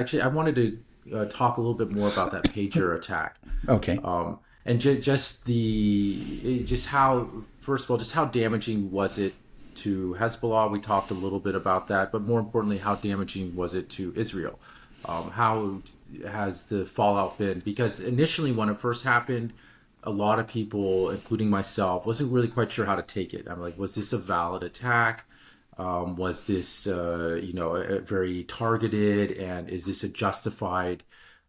Actually, I wanted to talk a little bit more about that pager attack, Okay. and just how, first of all, just how damaging was it to Hezbollah? We talked a little bit about that, but more importantly, how damaging was it to Israel? How has the fallout been? Because initially, when it first happened, a lot of people, including myself, wasn't really quite sure how to take it. I'm like, was this a valid attack? Was this, very targeted, and is this a justified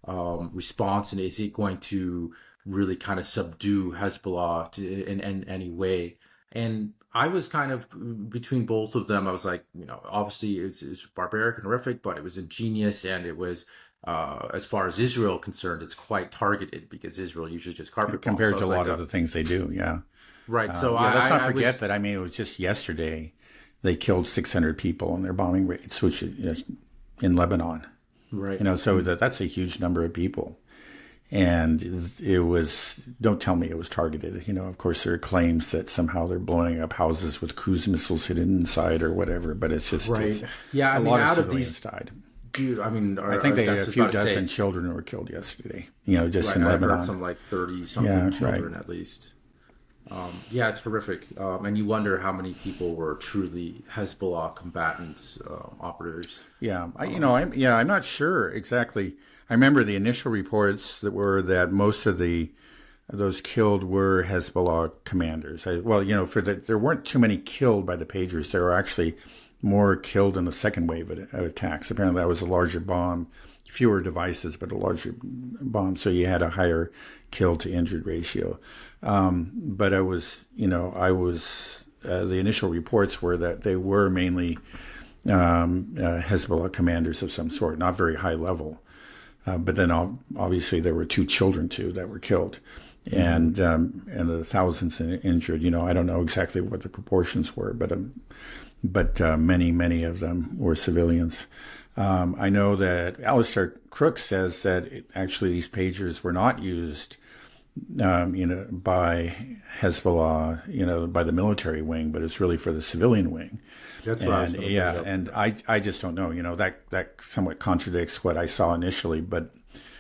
response? And is it going to really kind of subdue Hezbollah in any way? And I was kind of between both of them. I was like, obviously it's barbaric and horrific, but it was ingenious, and it was, as far as Israel concerned, it's quite targeted because Israel usually just carpet bombs. So Compared I to was a like, lot of the things they do, yeah. right. So Yeah, let's not I forget was that. I mean, it was just yesterday they killed 600 people in their bombing raids, which in Lebanon. right. So that's a huge number of people. And it was, don't tell me it was targeted. Of course, there are claims that somehow they're blowing up houses with cruise missiles hidden inside or whatever, but it's just, Right. it's Yeah, I a mean, lot of out of civilians these, died. dude, I mean, I think they had that's a just few about to say, dozen children were killed yesterday, just right, in I heard Lebanon. some like 30 Yeah, something right. children at least. Yeah, it's horrific. And you wonder how many people were truly Hezbollah combatants, operatives. Yeah, I'm not sure exactly. I remember the initial reports that were that most of the those killed were Hezbollah commanders. There weren't too many killed by the pagers. There were actually more killed in the second wave of attacks. Apparently, that was a larger bomb, fewer devices, but a larger bomb. So you had a higher kill to injured ratio. But the initial reports were that they were mainly Hezbollah commanders of some sort, not very high level. But then obviously there were two children too that were killed, and the thousands injured. I don't know exactly what the proportions were, but many of them were civilians. I know that Alistair Crook says that actually these pagers were not used by Hezbollah, by the military wing, but it's really for the civilian wing. That's what I was And going to bring yeah, up. and I just don't know. That somewhat contradicts what I saw initially, but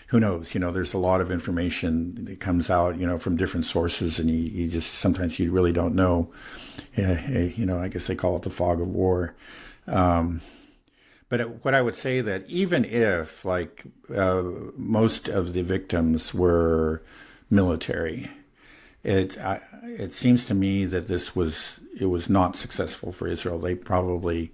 who knows? There's a lot of information that comes out, from different sources, and you just sometimes you really don't know. I guess they call it the fog of war. But what I would say that even if most of the victims were military, it seems to me that it was not successful for Israel. They probably,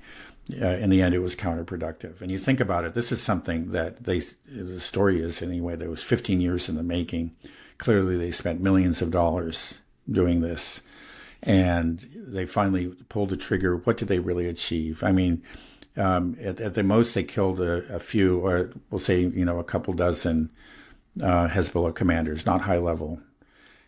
in the end, it was counterproductive. And you think about it, this is something that the story is anyway, that was 15 years in the making. Clearly, they spent millions of dollars doing this, and they finally pulled the trigger. What did they really achieve? I mean, at the most, they killed a few, or we'll say, a couple dozen Hezbollah commanders, not high level,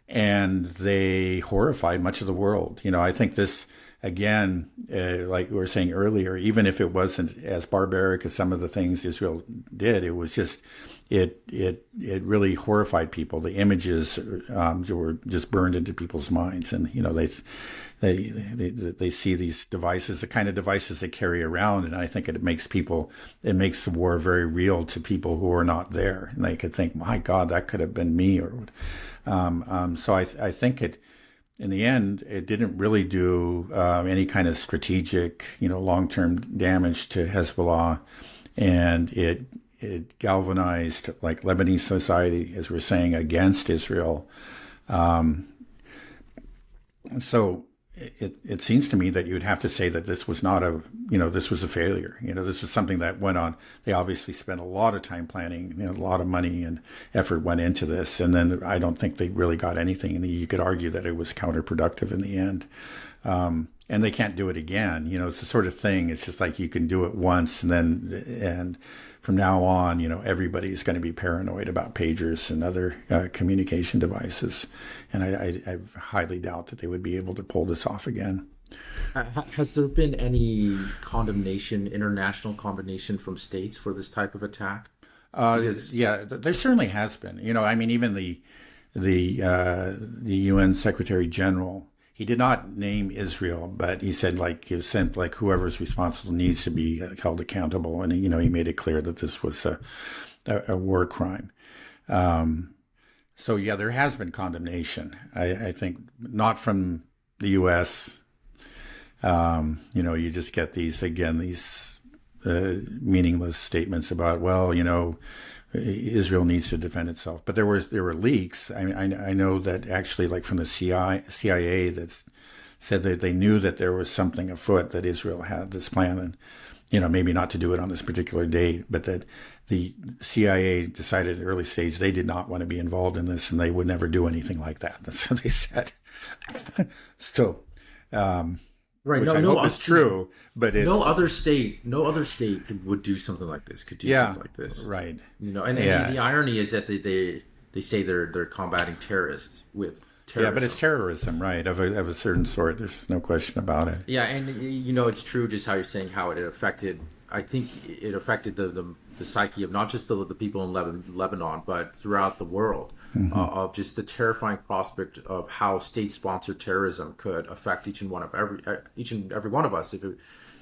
and they horrified much of the world. I think this, again, like we were saying earlier, even if it wasn't as barbaric as some of the things Israel did, it was just, it really horrified people. The images were just burned into people's minds, and they see these devices, the kind of devices they carry around, and I think it makes the war very real to people who are not there, and they could think, my God, that could have been me, or so I think in the end, it didn't really do any kind of strategic, long-term damage to Hezbollah, and it galvanized like Lebanese society, as we're saying, against Israel. So it seems to me that you would have to say that this was not this was a failure. This was something that went on. They obviously spent a lot of time planning, a lot of money and effort went into this. And then I don't think they really got anything. And you could argue that it was counterproductive in the end. And they can't do it again. It's the sort of thing, it's just like you can do it once and from now on, everybody's going to be paranoid about pagers and other communication devices. And I highly doubt that they would be able to pull this off again. Has there been any condemnation, international condemnation from states for this type of attack? Because Yeah, there certainly has been. I mean, even the UN Secretary General, he did not name Israel, but he said like he sent like whoever's responsible needs to be held accountable, and he made it clear that this was a war crime. So yeah, there has been condemnation. I think not from the U.S. You just get these meaningless statements about, well, Israel needs to defend itself. But there were leaks. I know that actually, like from the CIA, that said that they knew that there was something afoot, that Israel had this plan, and maybe not to do it on this particular date, but that the CIA decided at an early stage they did not want to be involved in this, and they would never do anything like that. That's what they said. So. Right. Which I hope is true, but it's no other state would do something like this. Could do something like this, right? And the irony is that they say they're combating terrorists with terrorism. Yeah, but it's terrorism, right? Of a certain sort. There's no question about it. Yeah, and it's true just how you're saying how it affected. I think it affected the psyche of not just the people in Lebanon, but throughout the world, of just the terrifying prospect of how state-sponsored terrorism could affect each and every one of us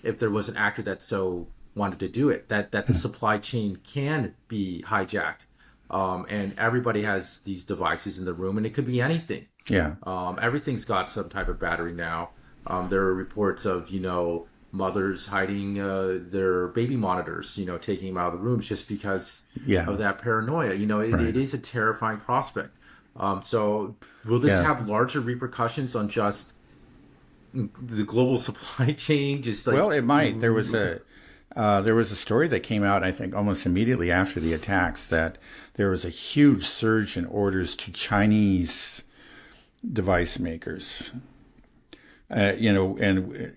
if there was an actor that so wanted to do it. That the supply chain can be hijacked, and everybody has these devices in the room, and it could be anything. Yeah. Everything's got some type of battery now. There are reports of mothers hiding their baby monitors, taking them out of the rooms just because of that paranoia. It is a terrifying prospect. So will this have larger repercussions on just the global supply chain? Well, it might. There was a story that came out, I think, almost immediately after the attacks, that there was a huge surge in orders to Chinese device makers. And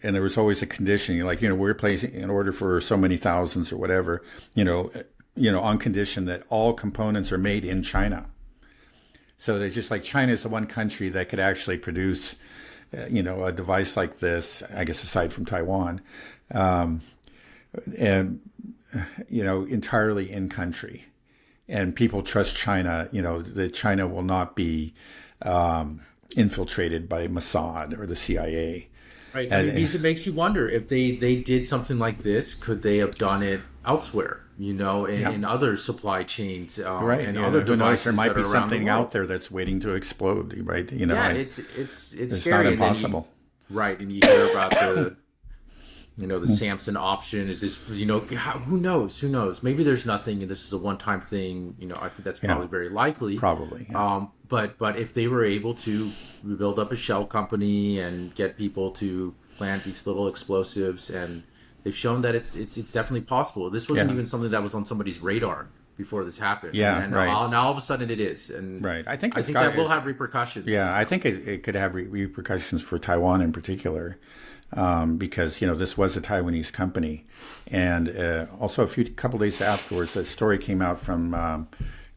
there was always a condition, we're placing an order for so many thousands or whatever, on condition that all components are made in China. So they're just like, China is the one country that could actually produce, a device like this, I guess, aside from Taiwan, entirely in country. And people trust China, that China will not be, infiltrated by Mossad or the CIA. Right. It makes you wonder if they did something like this, could they have done it elsewhere, in other supply chains, right. And other devices. There might be something the out there that's waiting to explode, right? It's scary. Not impossible. Right. And you hear about the Samson option. Is this, who knows? Maybe there's nothing and this is a one-time thing. I think that's probably very likely. Probably. Yeah. But if they were able to build up a shell company and get people to plant these little explosives, and they've shown that it's definitely possible. This wasn't even something that was on somebody's radar before this happened. Yeah, and right. Now all of a sudden it is. And right. I think that will have repercussions. Yeah, I think it could have repercussions for Taiwan in particular. Because this was a Taiwanese company, and also couple days afterwards, a story came out from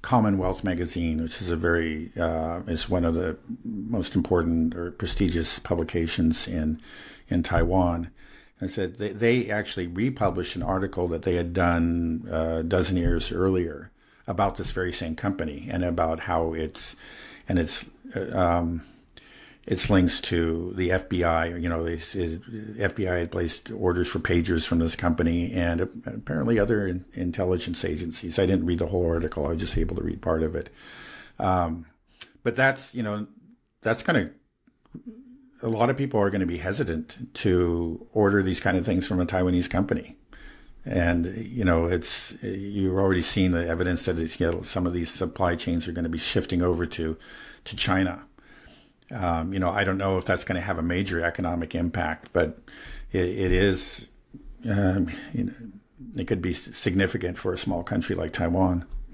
Commonwealth magazine, which is is one of the most important or prestigious publications in Taiwan. And said they actually republished an article that they had done a dozen years earlier about this very same company and about how its links to the FBI. The FBI had placed orders for pagers from this company and apparently other intelligence agencies. I didn't read the whole article. I was just able to read part of it. But that's kind of, a lot of people are going to be hesitant to order these kind of things from a Taiwanese company. And, you've already seen the evidence that some of these supply chains are going to be shifting over to China. I don't know if that's going to have a major economic impact, but it is, it could be significant for a small country like Taiwan.